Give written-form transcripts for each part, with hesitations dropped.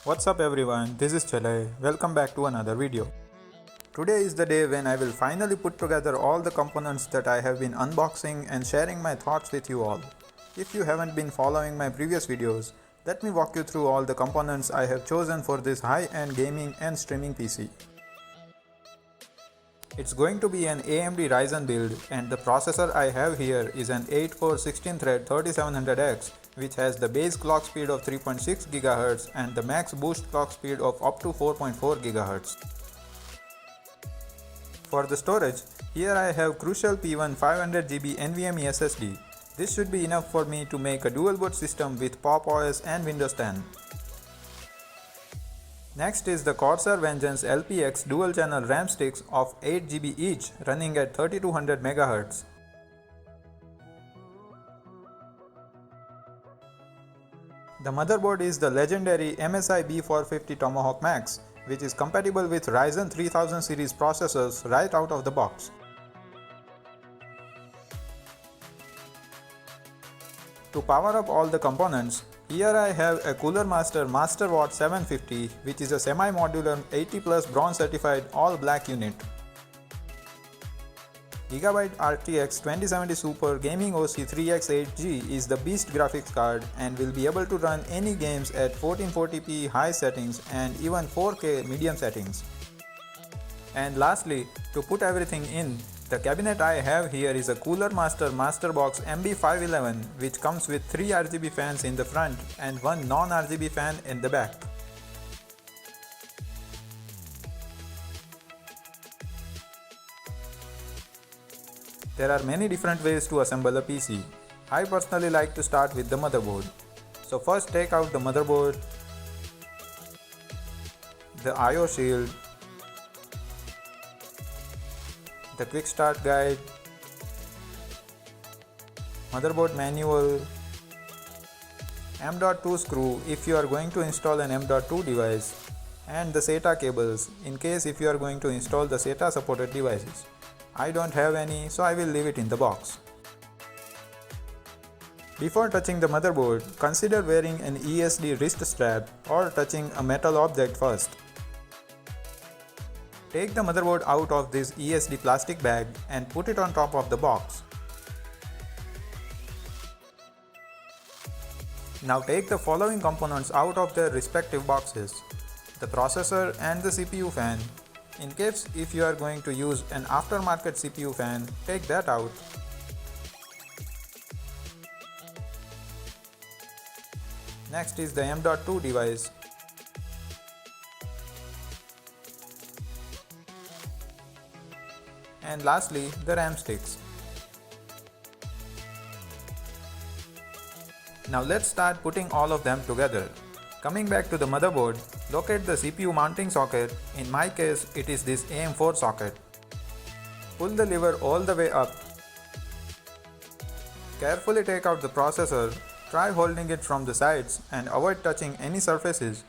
What's up everyone, this is Chalay. Welcome back to another video. Today is the day when I will finally put together all the components that I have been unboxing and sharing my thoughts with you all. If you haven't been following my previous videos, let me walk you through all the components I have chosen for this high-end gaming and streaming PC. It's going to be an AMD Ryzen build, and the processor I have here is an 8-core 16-thread 3700X, which has the base clock speed of 3.6 GHz and the max boost clock speed of up to 4.4 GHz. For the storage, here I have Crucial P1 500GB NVMe SSD. This should be enough for me to make a dual boot system with Pop! OS and Windows 10. Next is the Corsair Vengeance LPX dual channel RAM sticks of 8GB each, running at 3200 MHz. The motherboard is the legendary MSI B450 Tomahawk Max, which is compatible with Ryzen 3000 series processors right out of the box. To power up all the components, here I have a Cooler Master Masterwatt 750, which is a semi-modular 80+ bronze certified all black unit. Gigabyte RTX 2070 Super Gaming OC 3x8G is the beast graphics card and will be able to run any games at 1440p high settings and even 4K medium settings. And lastly, to put everything in, the cabinet I have here is a Cooler Master Masterbox MB511, which comes with 3 RGB fans in the front and 1 non-RGB fan in the back. There are many different ways to assemble a PC. I personally like to start with the motherboard. So first take out the motherboard, the I/O shield, the quick start guide, motherboard manual, M.2 screw if you are going to install an M.2 device, and the SATA cables in case if you are going to install the SATA supported devices. I don't have any, so I will leave it in the box. Before touching the motherboard, consider wearing an ESD wrist strap or touching a metal object first. Take the motherboard out of this ESD plastic bag and put it on top of the box. Now take the following components out of their respective boxes: the processor and the CPU fan. In case if you are going to use an aftermarket CPU fan, take that out. Next is the M.2 device. And lastly, the RAM sticks. Now let's start putting all of them together. Coming back to the motherboard, locate the CPU mounting socket. In my case, it is this AM4 socket. Pull the lever all the way up. Carefully take out the processor. Try holding it from the sides and avoid touching any surfaces.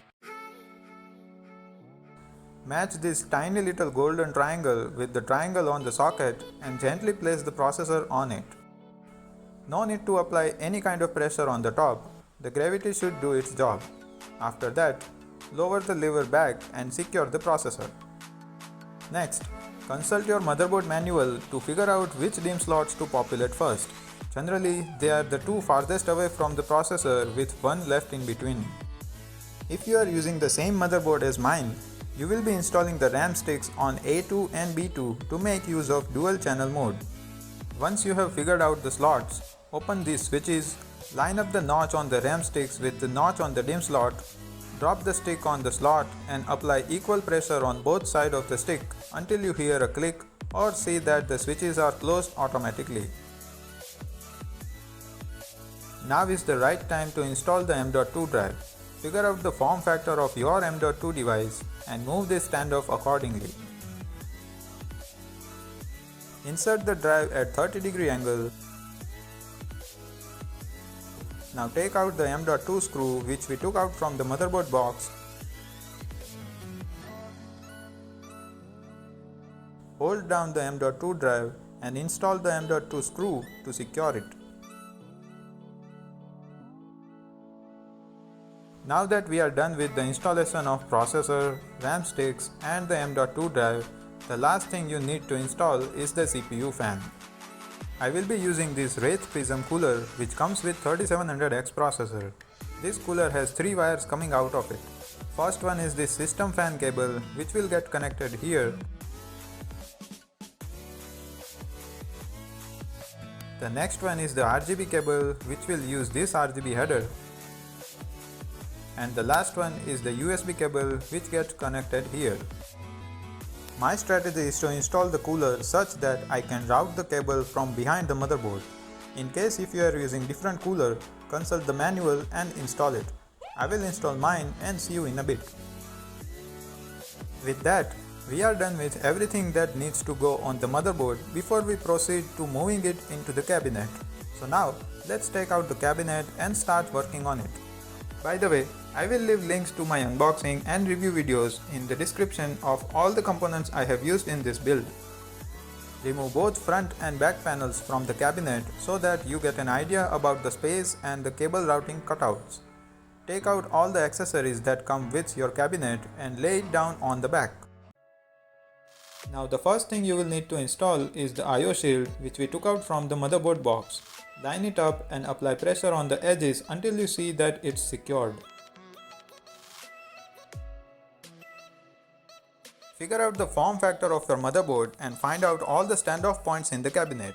Match this tiny little golden triangle with the triangle on the socket and gently place the processor on it. No need to apply any kind of pressure on the top. The gravity should do its job. After that, lower the lever back and secure the processor. Next, consult your motherboard manual to figure out which DIMM slots to populate first. Generally, they are the two farthest away from the processor with one left in between. If you are using the same motherboard as mine, you will be installing the RAM sticks on A2 and B2 to make use of dual channel mode. Once you have figured out the slots, open these switches, line up the notch on the RAM sticks with the notch on the DIMM slot, drop the stick on the slot and apply equal pressure on both sides of the stick until you hear a click or see that the switches are closed automatically. Now is the right time to install the M.2 drive. Figure out the form factor of your M.2 device and move this standoff accordingly. Insert the drive at 30° angle. Now take out the M.2 screw which we took out from the motherboard box. Hold down the M.2 drive and install the M.2 screw to secure it. Now that we are done with the installation of processor, RAM sticks and the M.2 drive, the last thing you need to install is the CPU fan. I will be using this Wraith Prism cooler which comes with 3700X processor. This cooler has 3 wires coming out of it. First one is this system fan cable which will get connected here. The next one is the RGB cable which will use this RGB header. And the last one is the USB cable which gets connected here. My strategy is to install the cooler such that I can route the cable from behind the motherboard. In case if you are using different cooler, consult the manual and install it. I will install mine and see you in a bit. With that, we are done with everything that needs to go on the motherboard before we proceed to moving it into the cabinet. So now, let's take out the cabinet and start working on it. By the way, I will leave links to my unboxing and review videos in the description of all the components I have used in this build. Remove both front and back panels from the cabinet so that you get an idea about the space and the cable routing cutouts. Take out all the accessories that come with your cabinet and lay it down on the back. Now the first thing you will need to install is the I/O shield which we took out from the motherboard box. Line it up and apply pressure on the edges until you see that it's secured. Figure out the form factor of your motherboard and find out all the standoff points in the cabinet.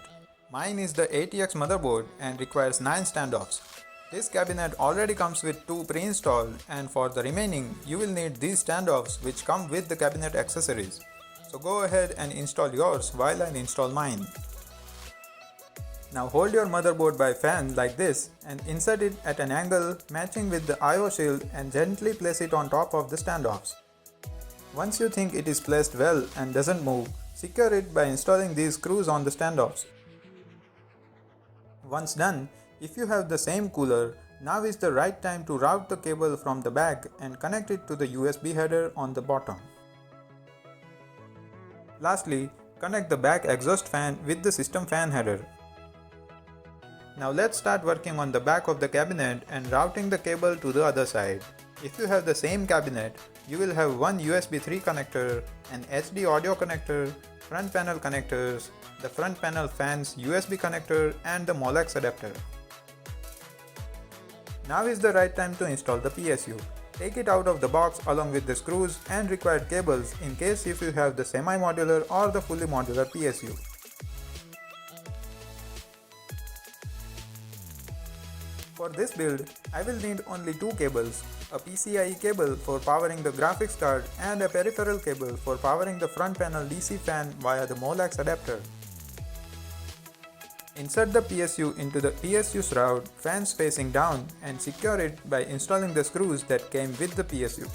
Mine is the RTX motherboard and requires 9 standoffs. This cabinet already comes with 2 pre-installed, and for the remaining you will need these standoffs which come with the cabinet accessories. So go ahead and install yours while I install mine. Now hold your motherboard by fan like this and insert it at an angle matching with the I/O shield and gently place it on top of the standoffs. Once you think it is placed well and doesn't move, secure it by installing these screws on the standoffs. Once done, if you have the same cooler, now is the right time to route the cable from the back and connect it to the USB header on the bottom. Lastly, connect the back exhaust fan with the system fan header. Now let's start working on the back of the cabinet and routing the cable to the other side. If you have the same cabinet, you will have one USB 3 connector, an HD audio connector, front panel connectors, the front panel fans USB connector and the Molex adapter. Now is the right time to install the PSU. Take it out of the box along with the screws and required cables in case if you have the semi-modular or the fully modular PSU. For this build, I will need only 2 cables, a PCIe cable for powering the graphics card and a peripheral cable for powering the front panel DC fan via the Molex adapter. Insert the PSU into the PSU shroud, fans facing down, and secure it by installing the screws that came with the PSU.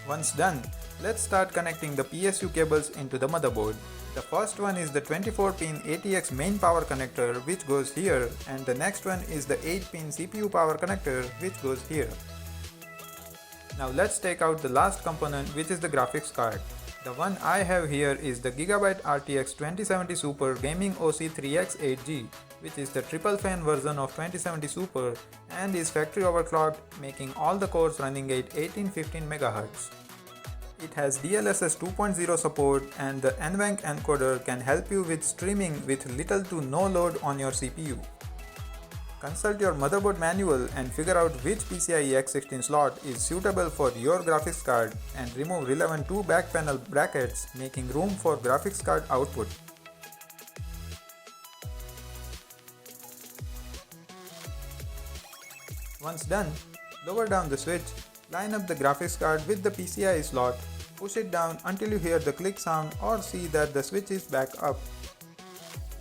Once done, let's start connecting the PSU cables into the motherboard. The first one is the 24-pin RTX main power connector which goes here, and the next one is the 8-pin CPU power connector which goes here. Now let's take out the last component which is the graphics card. The one I have here is the Gigabyte RTX 2070 Super Gaming OC 3X 8G, which is the triple fan version of 2070 Super and is factory overclocked, making all the cores running at 1815 MHz. It has DLSS 2.0 support, and the NVENC encoder can help you with streaming with little to no load on your CPU. Consult your motherboard manual and figure out which PCIe X16 slot is suitable for your graphics card and remove relevant 2 back panel brackets, making room for graphics card output. Once done, lower down the switch, line up the graphics card with the PCIe slot, push it down until you hear the click sound or see that the switch is back up.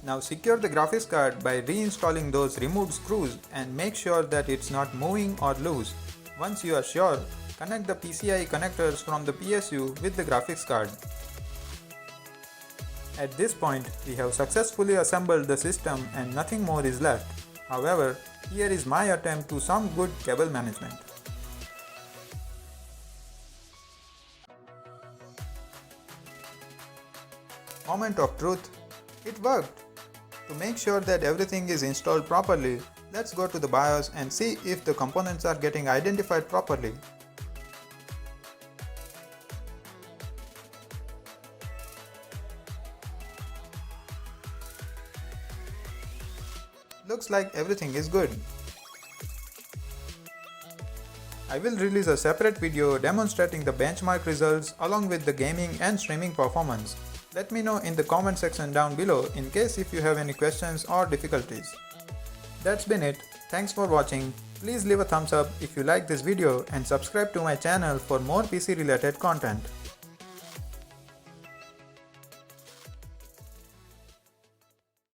Now secure the graphics card by reinstalling those removed screws and make sure that it's not moving or loose. Once you are sure, connect the PCIe connectors from the PSU with the graphics card. At this point, we have successfully assembled the system and nothing more is left. However, here is my attempt to some good cable management. Moment of truth, it worked. To make sure that everything is installed properly, Let's go to the BIOS and see if the components are getting identified properly. Looks like everything is good. I will release a separate video demonstrating the benchmark results along with the gaming and streaming performance. Let me know in the comment section down below in case if you have any questions or difficulties. That's been it. Thanks for watching. Please leave a thumbs up if you like this video and subscribe to my channel for more PC related content.